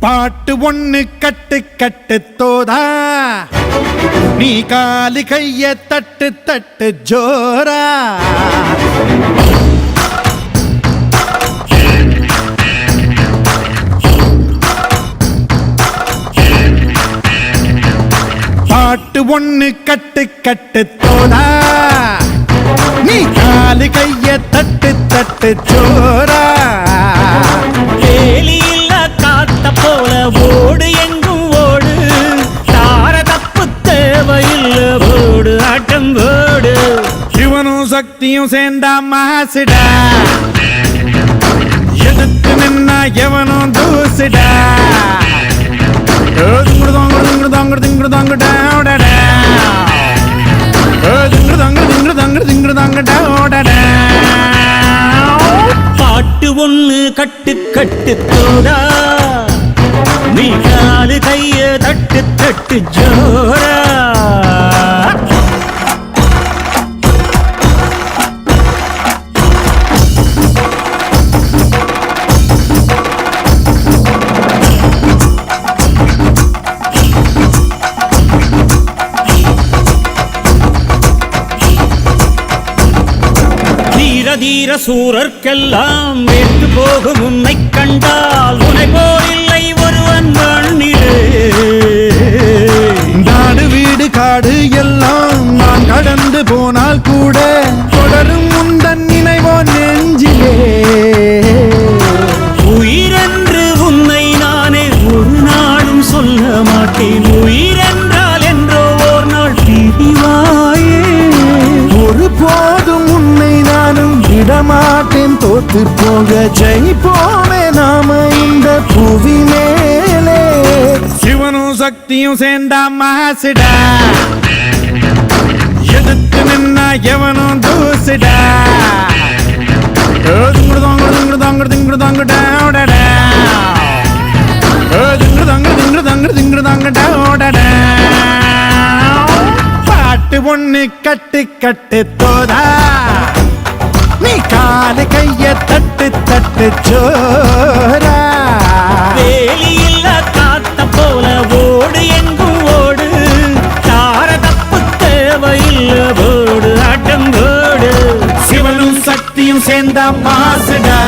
பாட்டு ஒண்ணு கட்டு கட்டு தோதா நீ காலு கைய தட்டு தட்டு ஜோரா பாட்டு ஒண்ணு கட்டு கட்டு தோதா நீ காலு கைய தட்டு தட்டு ஜோரா போல ஓடு எங்கும் ஓடு தார தப்பு தேவையில்லை ஓடு ஆட்டம் ஓடு சிவனும் சக்தியும் சேர்ந்தா மாசுடா எதிர்த்து நின்னா எவனும் தூசுடா பாட்டு ஒண்ணு கட்டு கட்டு தோடா நீ காலு கைய தட்டு தட்டு ஜோரா தீர சூரர்க்கெல்லாம் வேட்டு போகும் உன்னை கண்டால் உன்னை போரில்லை ஒருவன் மண்ணிலே நாடு வீடு காடு எல்லாம் நான் கடந்து போனால் கூட தொடரும் முந்தன் நினைவோ நெஞ்சிலே உயிரென்று உன்னை நானே ஒரு நாளும் சொல்ல மாட்டேன் உயிரென்றால் என்றோ ஓர் நாள் பிரிவாயே ஒரு போதும் உன்னை நானும் விடமாட்டேன் தோத்து போக ஜெயிப்போமே நாம இந்த புவி மேலே சிவனும் சக்தியும் சேர்ந்தா மாசுடா எதிர்த்து நின்னா எவனும் தூசுடா பாட்டு ஒண்ணு கட்டு கட்டு தோதா நீ காலு கைய தட்டு தட்டு ஜோரா வேலியில்ல காத்த போல ஓடு எங்கும் ஓடு தார தப்பு தேவையில்ல ஓடு ஆட்டம் ஓடு சிவனும் சக்தியும் சேர்ந்தா மாசுடா